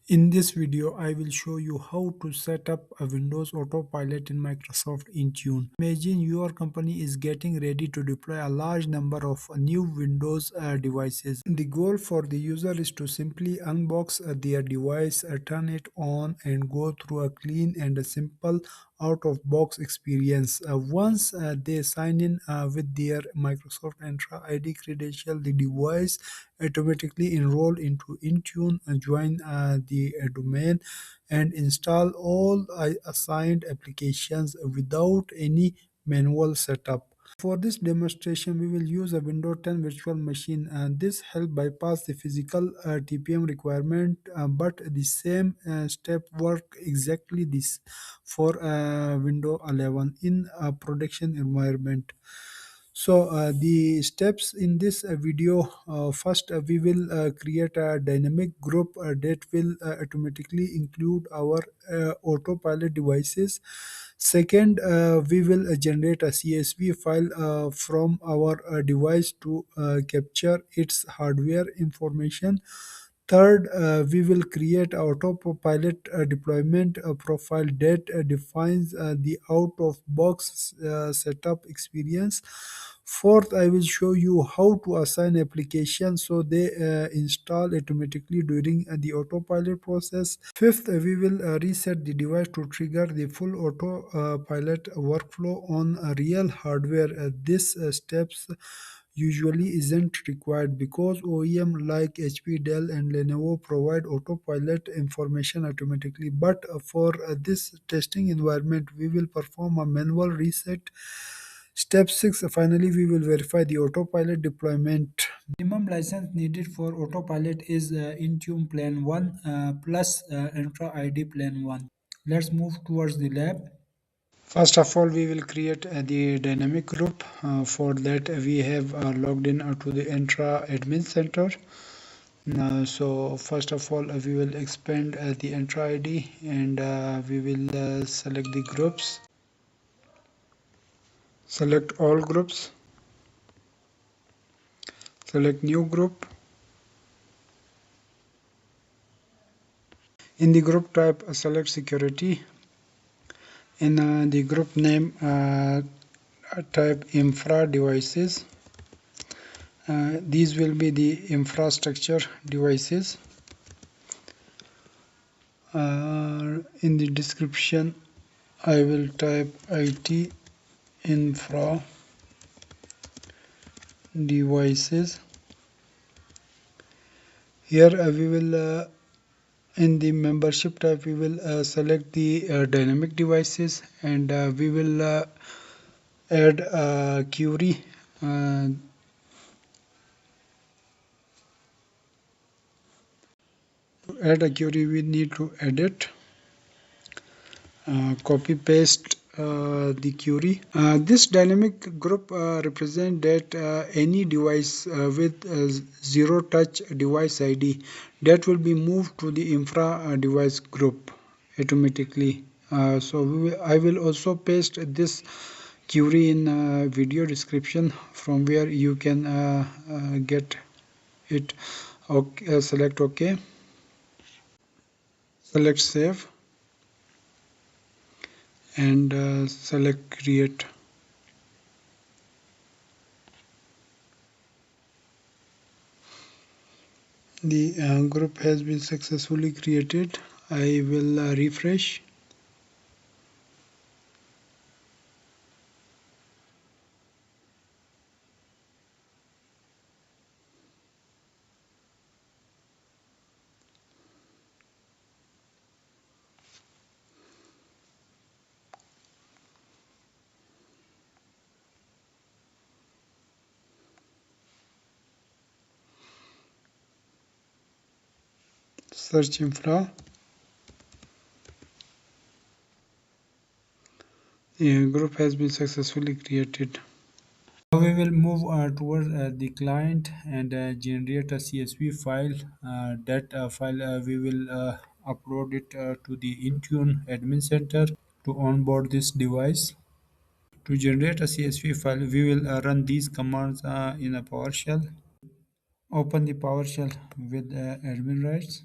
In this video, I will show you how to set up a Windows Autopilot in Microsoft Intune. Imagine your company is getting ready to deploy a large number of new Windows devices. The goal for the user is to simply unbox their device, turn it on, and go through a clean and a simple out-of-box experience. Once they sign in with their Microsoft Entra ID credential, the device automatically enroll into Intune, join the domain, and install all assigned applications without any manual setup. For this demonstration, we will use a Windows 10 virtual machine, and this help bypass the physical TPM requirement, but the same step work exactly this for Windows 11 in a production environment. So the steps in this video, first we will create a dynamic group that will automatically include our autopilot devices. Second, we will generate a CSV file from our device to capture its hardware information. Third, we will create autopilot deployment profile that defines the out-of-box setup experience. Fourth, I will show you how to assign applications so they install automatically during the autopilot process. Fifth, we will reset the device to trigger the full autopilot workflow on real hardware. These steps usually isn't required because OEM like HP, Dell, and Lenovo provide autopilot information automatically. But for this testing environment, we will perform a manual reset. Step 6, finally, we will verify the autopilot deployment. Minimum license needed for autopilot is Intune Plan 1 plus Entra ID Plan 1. Let's move towards the lab. First of all, we will create the dynamic group. For that, we have logged in to the Entra Admin Center. So first of all, we will expand the Entra ID, and we will select the groups. Select all groups. Select new group. In the group type, select security. In the group name, type infra devices. These will be the infrastructure devices. In the description, I will type IT infra devices. Here we will in the membership type we will select the dynamic devices, and we will add a query. To add a query, we need to edit, copy paste the query. This dynamic group represents that any device with zero touch device ID that will be moved to the infra device group automatically. I will also paste this query in video description from where you can get it. Okay, select OK, select save, and select create. The group has been successfully created. I will refresh. Search infra. The group has been successfully created. Now we will move towards the client and generate a CSV file. That file we will upload it to the Intune admin center to onboard this device. To generate a CSV file, we will run these commands in a PowerShell. Open the PowerShell with admin rights.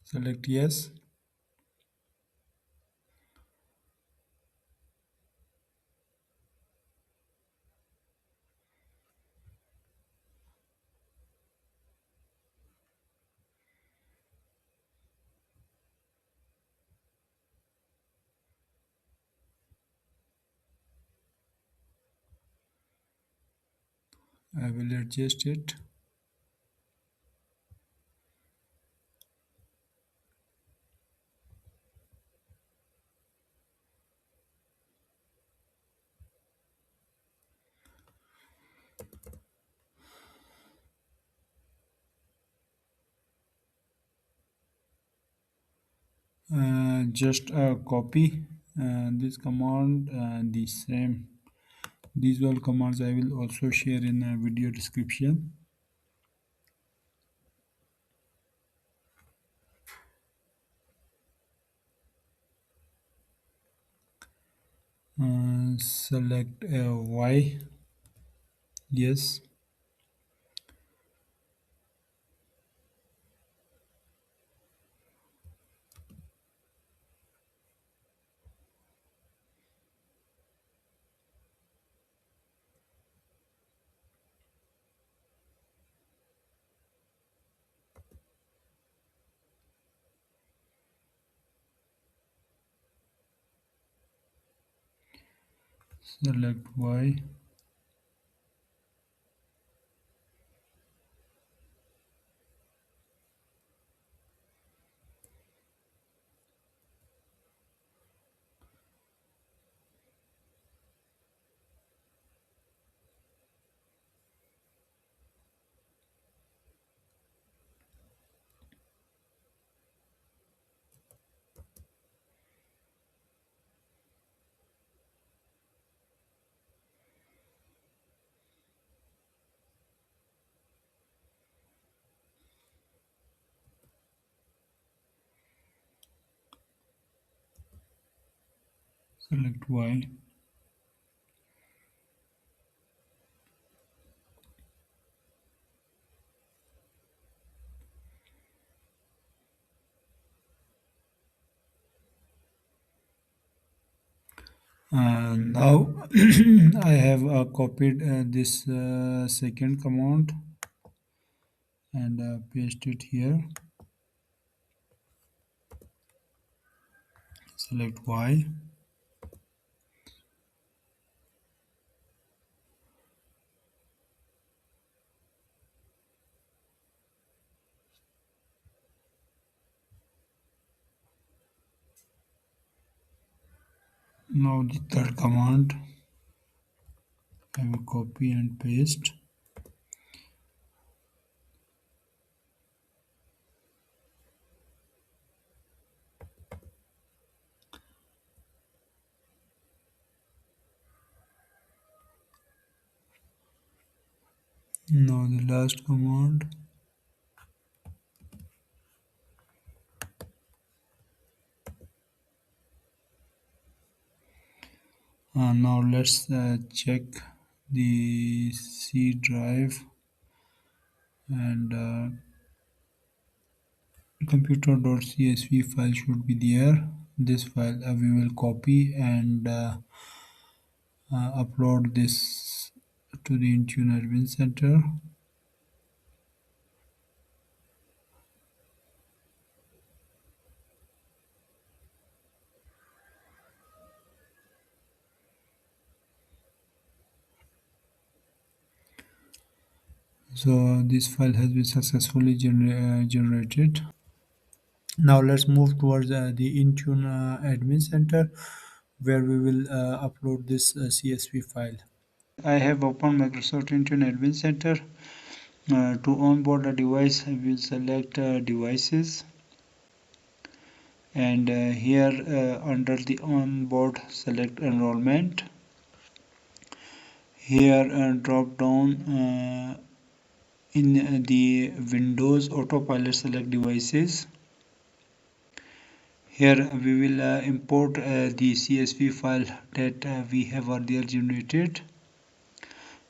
Select yes. I will adjust it. Just copy this command and the same. These all commands I will also share in a video description. Select Y. Yes. Select Y. Select Y. Now I have copied this second command and paste it here. Select Y. Now the third command I will copy and paste. Now the last command. Now let's check the C drive and computer.csv file should be there. This file we will copy and upload this to the Intune Admin Center. So this file has been successfully generated. Now let's move towards the Intune Admin Center where we will upload this CSV file. I have opened Microsoft Intune Admin Center. To onboard a device, I will select devices, and here under the onboard select enrollment. Here drop down in the Windows Autopilot select devices. Here we will import the CSV file that we have earlier generated,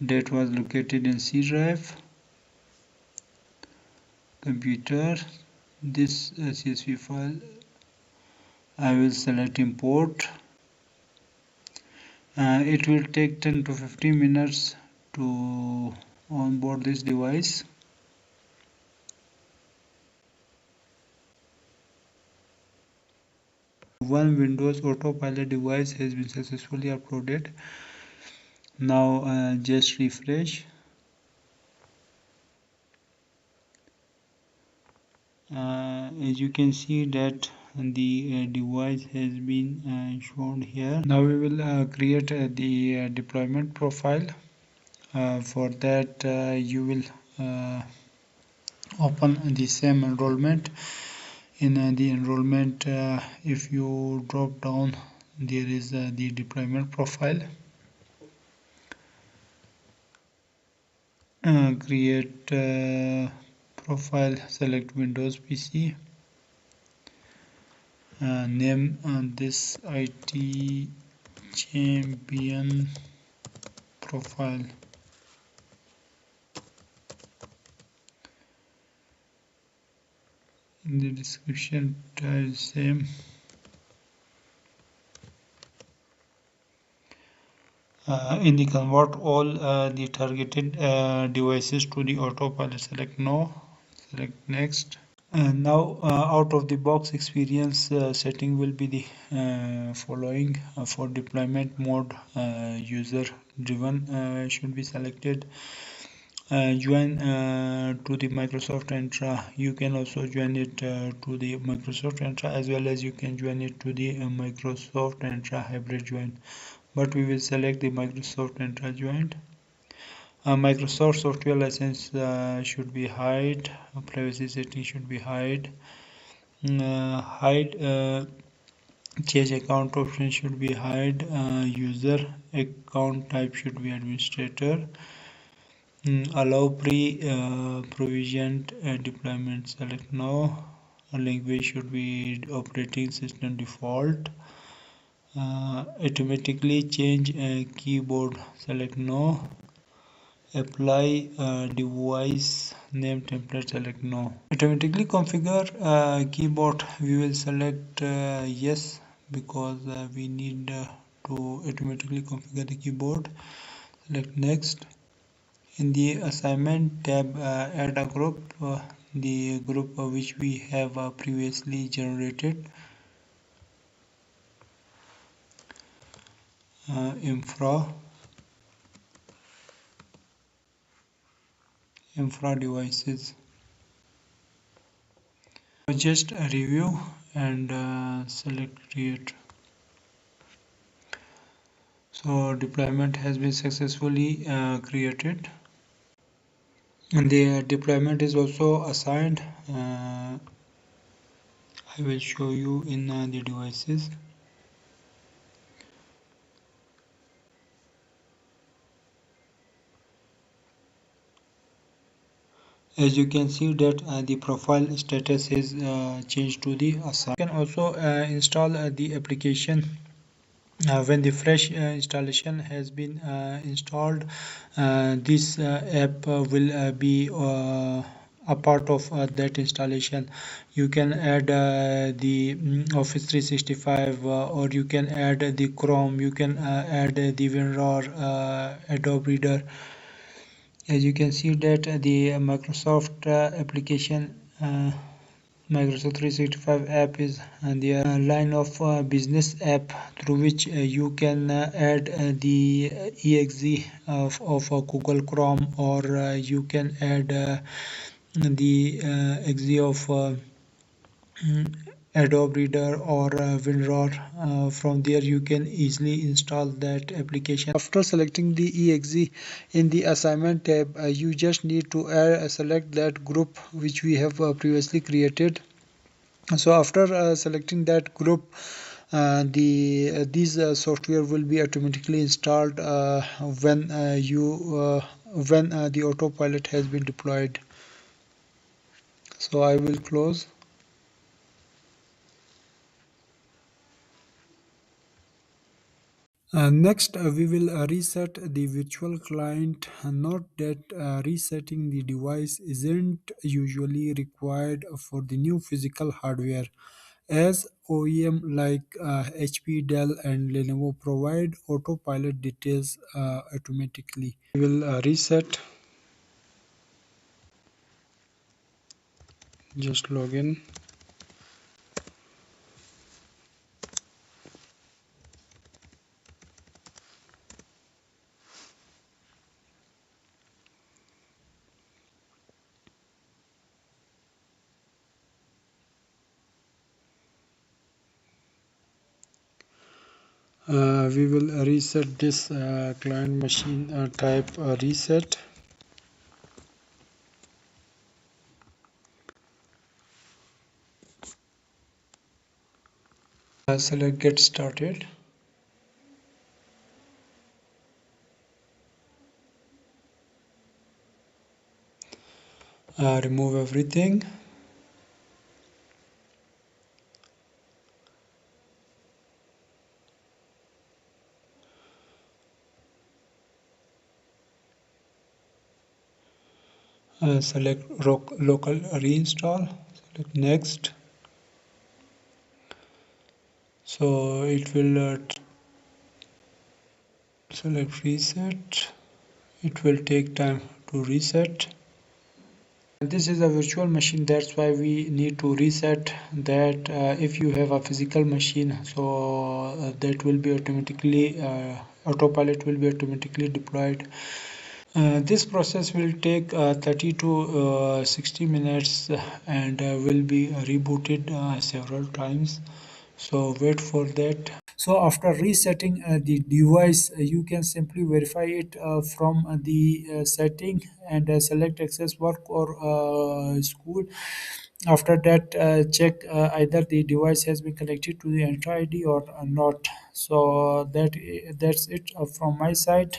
that was located in C drive, computer, this CSV file. I will select import. It will take 10 to 15 minutes to onboard this device. One Windows Autopilot device has been successfully uploaded. Now just refresh. As you can see that the device has been shown here. Now we will create the deployment profile. For that you will open the same enrollment. In the enrollment, if you drop down, there is the deployment profile. Create profile, select Windows PC, name this IT champion profile. In the description tile same. In the convert all the targeted devices to the autopilot, select no, select next. And now out of the box experience setting will be the following. For deployment mode, user driven should be selected. Join to the Microsoft Entra. You can also join it to the Microsoft Entra, as well as you can join it to the Microsoft Entra hybrid join, but we will select the Microsoft Entra joint. Microsoft software license should be hide. Privacy setting should be hide. Hide change account option should be hide. User account type should be administrator. Allow provisioned deployment, select no. Language should be operating system default. Automatically change keyboard, select no. Apply device name template, select no. Automatically configure keyboard, we will select yes, because we need to automatically configure the keyboard. Select next. In the assignment tab, add a group, the group which we have previously generated. Infra devices. Just review and select create. So deployment has been successfully created, and the deployment is also assigned. I will show you in the devices. As you can see that the profile status is changed to the assigned. You can also install the application. When the fresh installation has been installed, this app will be a part of that installation. You can add the Office 365, or you can add the Chrome, you can add the WinRAR, Adobe Reader. As you can see that the Microsoft application, Microsoft 365 app is the line of business app through which you can add the exe of Google Chrome, or you can add the exe of Adobe Reader or WinRAR. From there you can easily install that application. After selecting the exe in the assignment tab, you just need to select that group which we have previously created. So after selecting that group, these software will be automatically installed when the autopilot has been deployed. So I will close. Next, we will reset the virtual client. Note that resetting the device isn't usually required for the new physical hardware, as OEM like HP, Dell, and Lenovo provide autopilot details automatically. We will reset. Just log in. We will reset this client machine type reset. Select get started. Remove everything. Select local reinstall. Select next. So it will select reset. It will take time to reset. This is a virtual machine, that's why we need to reset that. If you have a physical machine, so that will be automatically autopilot will be automatically deployed. This process will take 30 to 60 minutes and will be rebooted several times, so wait for that. So after resetting the device, you can simply verify it from the setting and select access work or school. After that, check either the device has been connected to the Entra ID or not. So that's it from my side.